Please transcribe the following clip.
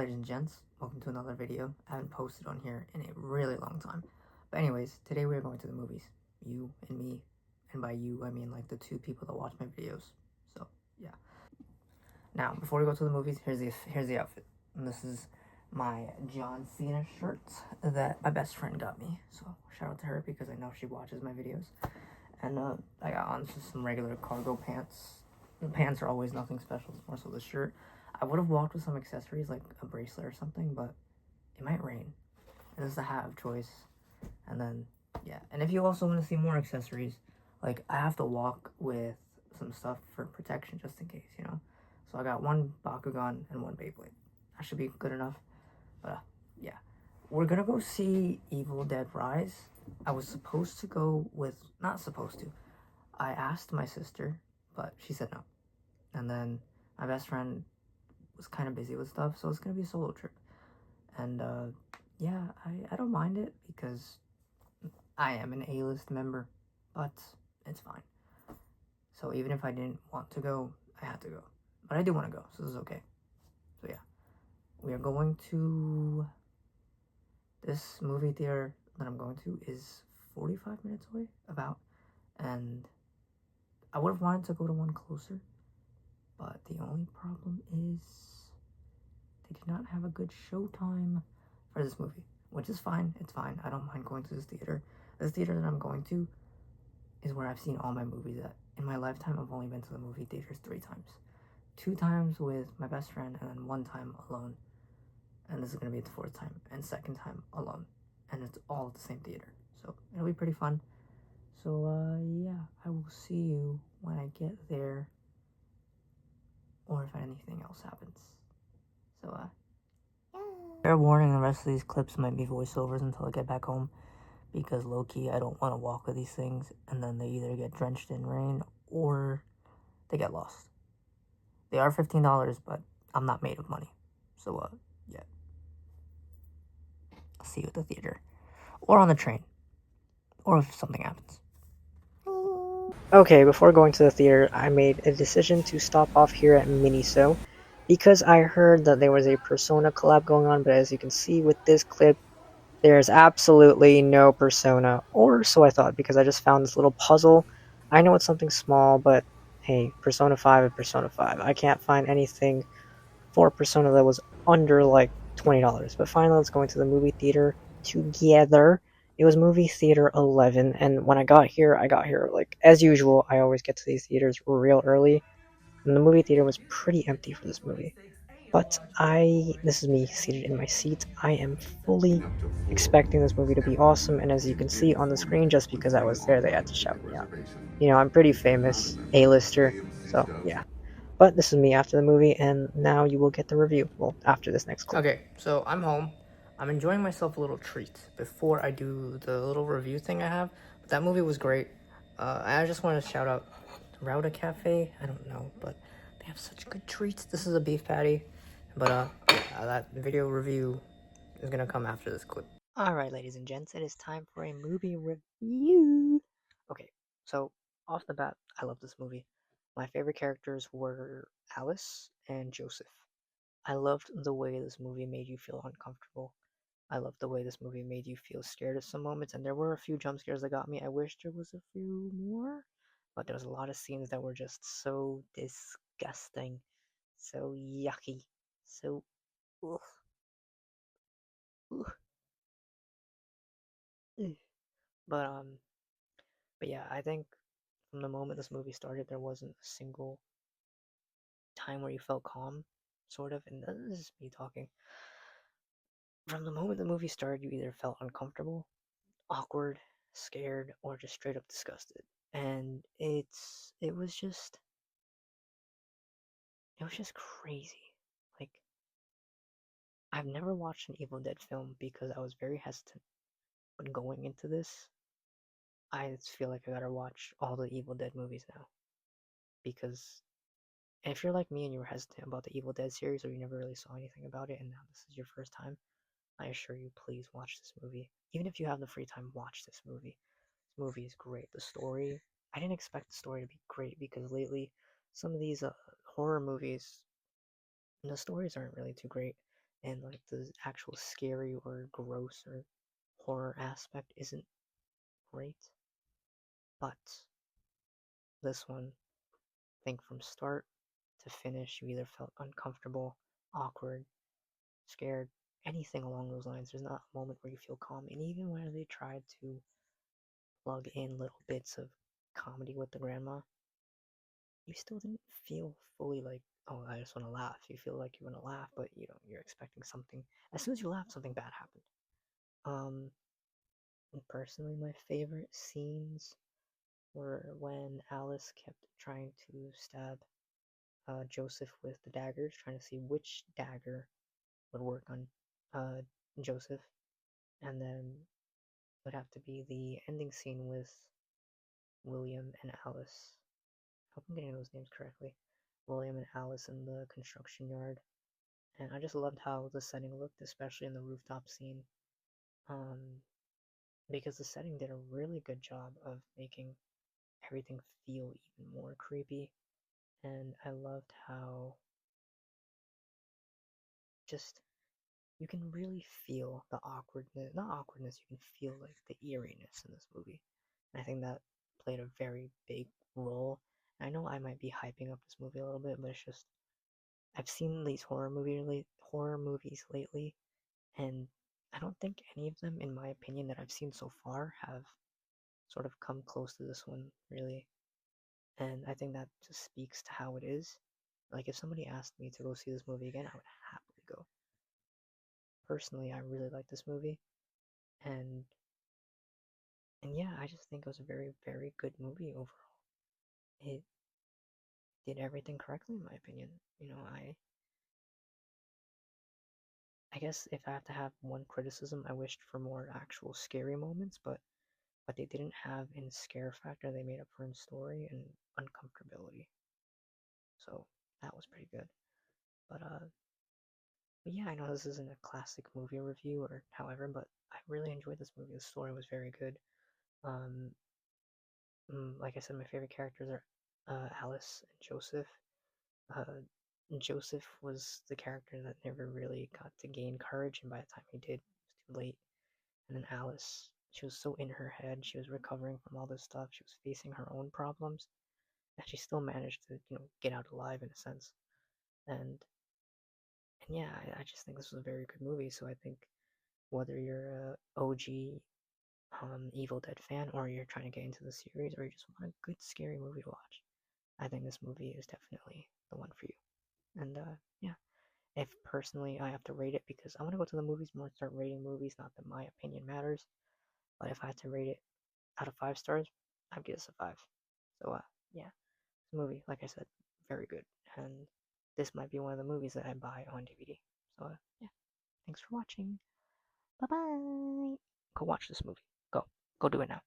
ladies and gents, welcome to another video. I haven't posted on here in a really long time. But anyways, today we are going to the movies. You and me. And by you, I mean like the two people that watch my videos. So, yeah. Now, before we go to the movies, here's the outfit. And this is my John Cena shirt that my best friend got me. So, shout out to her because I know she watches my videos. And I got on just some regular cargo pants. The pants are always nothing special, it's more so the shirt. I would have walked with some accessories like a bracelet or something, but it might rain. And this is a hat of choice. And then, yeah. And if you also want to see more accessories, like I have to walk with some stuff for protection just in case, you know? So I got one Bakugan and one Beyblade. That should be good enough. But yeah. We're gonna go see Evil Dead Rise. I was supposed to go with, not supposed to. I asked my sister, but she said no. And then my best friend was kind of busy with stuff, so it's gonna be a solo trip. And yeah, I don't mind it because I am an A-list member, but it's fine. So even if I didn't want to go, I had to go. But I do want to go, so this is okay. So yeah, we are going to this movie theater that I'm going to is 45 minutes away, about. And I would have wanted to go to one closer, but the only problem is they did not have a good showtime for this movie, which is fine. It's fine. I don't mind going to this theater. This theater that I'm going to is where I've seen all my movies at. In my lifetime, I've only been to the movie theaters 3 times. 2 times with my best friend, and then 1 time alone. And this is going to be the 4th time, and 2nd time alone. And it's all at the same theater. So, it'll be pretty fun. So, yeah, I will see you when I get there. Or if anything else happens. So, fair warning, the rest of these clips might be voiceovers until I get back home. Because low-key, I don't want to walk with these things, and then they either get drenched in rain, or they get lost. They are $15, but I'm not made of money. So, yeah. I'll see you at the theater. Or on the train. Or if something happens. Okay, before going to the theater, I made a decision to stop off here at Miniso because I heard that there was a Persona collab going on, but as you can see with this clip, there's absolutely no Persona, or so I thought, because I just found this little puzzle. I know it's something small, but hey, Persona 5 and Persona 5. I can't find anything for Persona that was under like $20. But finally, let's go into the movie theater together. It was movie theater 11, and when I got here like as usual. I always get to these theaters real early, and the movie theater was pretty empty for this movie. But this is me seated in my seat. I am fully expecting this movie to be awesome, and as you can see on the screen, just because I was there, they had to shout me out. You know, I'm pretty famous, A-lister, so yeah. But this is me after the movie, and now you will get the review. Well, after this next clip. Okay, so I'm home. I'm enjoying myself a little treat before I do the little review thing I have. But that movie was great. I just want to shout out Rauda Cafe. I don't know, but they have such good treats. This is a beef patty. But that video review is gonna come after this clip. Alright, ladies and gents, it is time for a movie review. Okay, so off the bat, I love this movie. My favorite characters were Alice and Joseph. I loved the way this movie made you feel uncomfortable. I loved the way this movie made you feel scared at some moments, and there were a few jump scares that got me. I wish there was a few more, but there was a lot of scenes that were just so disgusting, so yucky, so ugh, ugh, ugh. But but yeah, I think from the moment this movie started, there wasn't a single time where you felt calm, sort of. And this is me talking. From the moment the movie started, you either felt uncomfortable, awkward, scared, or just straight up disgusted. And it was just crazy. Like, I've never watched an Evil Dead film because I was very hesitant. But going into this, I just feel like I gotta watch all the Evil Dead movies now. Because if you're like me and you were hesitant about the Evil Dead series, or you never really saw anything about it and now this is your first time, I assure you, please watch this movie. Even if you have the free time, watch this movie. This movie is great. The story, I didn't expect the story to be great because lately some of these horror movies, the stories aren't really too great. and like the actual scary or gross or horror aspect isn't great. But this one, I think from start to finish, you either felt uncomfortable, awkward, scared, anything along those lines. There's not a moment where you feel calm. And even when they tried to plug in little bits of comedy with the grandma, you still didn't feel fully like, oh, I just want to laugh. You feel like you want to laugh, but you know, you're expecting something. As soon as you laugh, something bad happened. Um, and personally, my favorite scenes were when Alice kept trying to stab Joseph with the daggers, trying to see which dagger would work on uh, Joseph, and then it would have to be the ending scene with William and Alice. I hope I'm getting those names correctly. William and Alice in the construction yard, and I just loved how the setting looked, especially in the rooftop scene, um, because the setting did a really good job of making everything feel even more creepy, and I loved how just you can really feel the awkwardness, not awkwardness, you can feel like the eeriness in this movie. And I think that played a very big role. I know I might be hyping up this movie a little bit, but it's just I've seen these horror movies lately, and I don't think any of them, in my opinion, that I've seen so far have sort of come close to this one, really. And I think that just speaks to how it is. Like, if somebody asked me to go see this movie again, I would happily go. Personally, I really like this movie, and yeah, I just think it was a very, very good movie overall. It did everything correctly, in my opinion. You know, I guess if I have to have one criticism, I wished for more actual scary moments, but what they didn't have in scare factor, they made up for in story and uncomfortability. So that was pretty good. But yeah, I know this isn't a classic movie review or however, but I really enjoyed this movie. The story was very good. Um, like I said, my favorite characters are Alice and Joseph. Uh, Joseph was the character that never really got to gain courage, and by the time he did, it was too late. And then Alice, she was so in her head. She was recovering from all this stuff. She was facing her own problems, and she still managed to, get out alive in a sense. And yeah, I just think this was a very good movie. So I think whether you're a OG Evil Dead fan or you're trying to get into the series or you just want a good scary movie to watch, I think this movie is definitely the one for you. And yeah, if personally I have to rate it because I want to go to the movies more and start rating movies, not that my opinion matters, but if I had to rate it out of 5 stars, I'd give this a 5. So yeah, this movie, like I said, very good, and this might be one of the movies that I buy on DVD. So yeah, thanks for watching. Bye bye. Go watch this movie. Go do it now.